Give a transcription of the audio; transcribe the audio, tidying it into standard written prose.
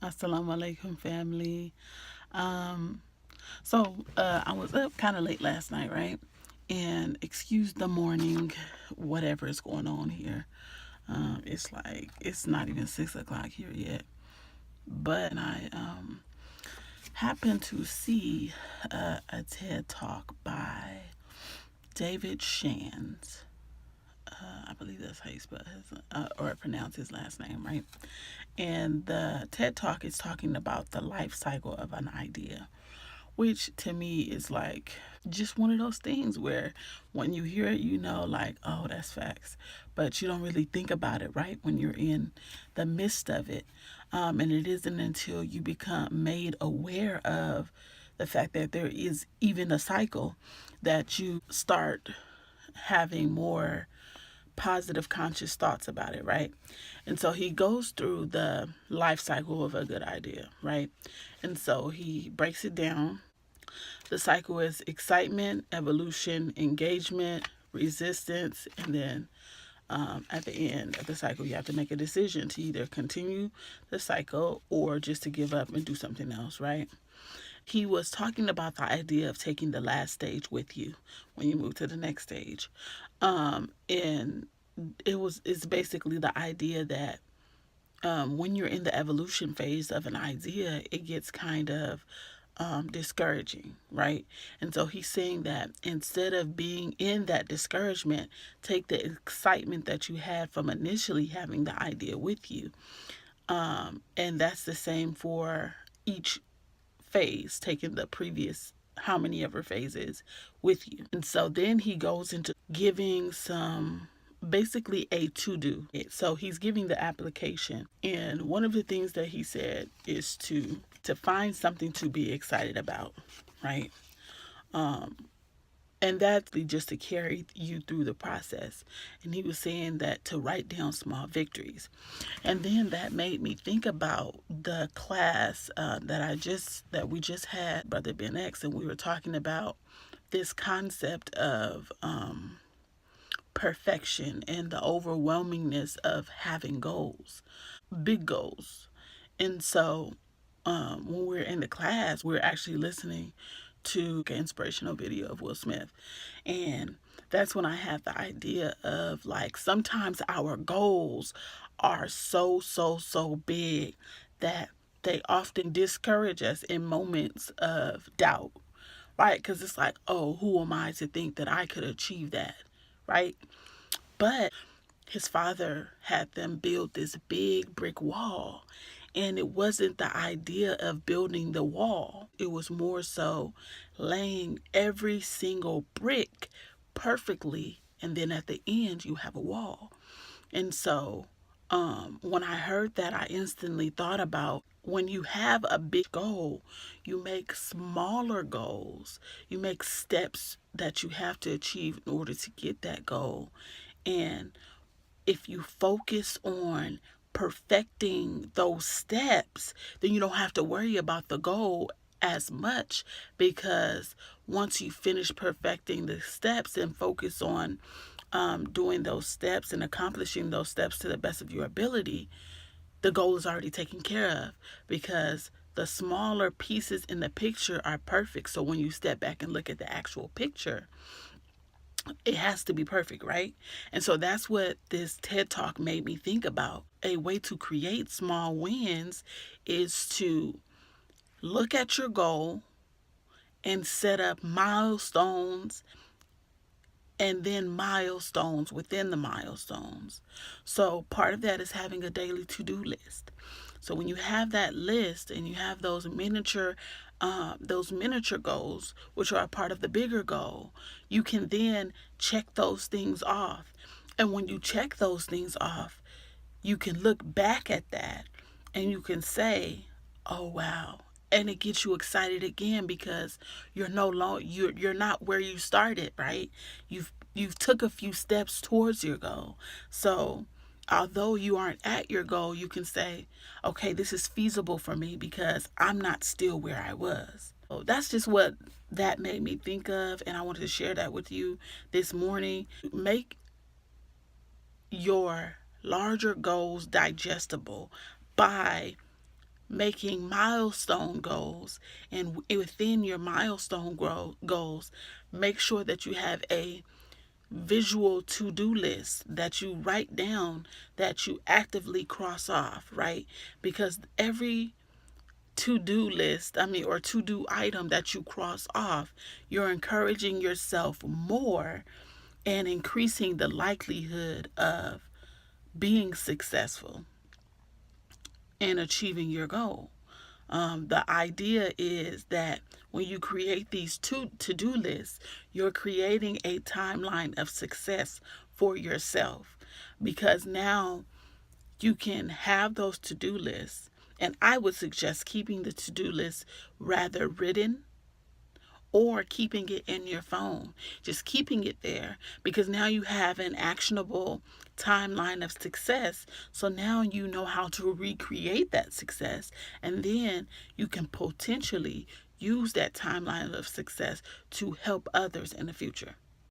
Assalamu alaikum, family. Um, I was up kind of late last night, right? And excuse the morning, whatever is going on here. It's not even 6 o'clock here yet. But I happened to see a TED talk by David Shands. I believe that's how you spell his or pronounce his last name, right? And the TED talk is talking about the life cycle of an idea, which to me is like just one of those things where when you hear it, you know, like, oh, that's facts, but you don't really think about it, right? When you're in the midst of it. And it isn't until you become made aware of the fact that there is even a cycle that you start having more positive conscious thoughts about it, right? And so he goes through the life cycle of a good idea, right? And so he breaks it down. The cycle is excitement, evolution, engagement, resistance, and then at the end of the cycle, you have to make a decision to either continue the cycle or just to give up and do something else, right? He was talking about the idea of taking the last stage with you when you move to the next stage. And it's basically the idea that when you're in the evolution phase of an idea, it gets kind of discouraging, right? And so he's saying that instead of being in that discouragement, take the excitement that you had from initially having the idea with you. And that's the same for each phase, taking the previous how many ever phases with you. And so then he goes into giving some basically a to do. So he's giving the application. And one of the things that he said is to find something to be excited about, right? And that's just to carry you through the process. And he was saying that to write down small victories. And then that made me think about the class that we just had, Brother Ben X, and we were talking about this concept of perfection and the overwhelmingness of having goals, big goals. And so when we were in the class, we were actually listening to an inspirational video of Will Smith. And that's when I had the idea of like sometimes our goals are so big that they often discourage us in moments of doubt, right? Because it's like, oh, who am I to think that I could achieve that, right? But his father had them build this big brick wall. And it wasn't the idea of building the wall, it was more so laying every single brick perfectly. And then at the end, you have a wall. And so when I heard that, I instantly thought about when you have a big goal, you make smaller goals. You make steps that you have to achieve in order to get that goal. And if you focus on perfecting those steps, then you don't have to worry about the goal as much because once you finish perfecting the steps and focus on doing those steps and accomplishing those steps to the best of your ability, the goal is already taken care of because the smaller pieces in the picture are perfect. So when you step back and look at the actual picture, it has to be perfect, right? And so that's what this TED Talk made me think about. A way to create small wins is to look at your goal and set up milestones and then milestones within the milestones. So part of that is having a daily to-do list. So when you have that list and you have those miniature goals, which are a part of the bigger goal, you can then check those things off. And when you check those things off, you can look back at that and you can say, "Oh wow." And it gets you excited again because you're not where you started, right? You've took a few steps towards your goal. So although you aren't at your goal, you can say, okay, this is feasible for me because I'm not still where I was. So that's just what that made me think of, and I wanted to share that with you this morning. Make your larger goals digestible by making milestone goals, and within your goals, make sure that you have a visual to-do list that you write down, that you actively cross off, right? Because every to-do list, or to-do item that you cross off, you're encouraging yourself more and increasing the likelihood of being successful and achieving your goal. The idea is that when you create these to-do lists, you're creating a timeline of success for yourself, because now you can have those to-do lists. And I would suggest keeping the to-do list rather written or keeping it in your phone. Just keeping it there, because now you have an actionable timeline of success. So now you know how to recreate that success, and then you can potentially use that timeline of success to help others in the future.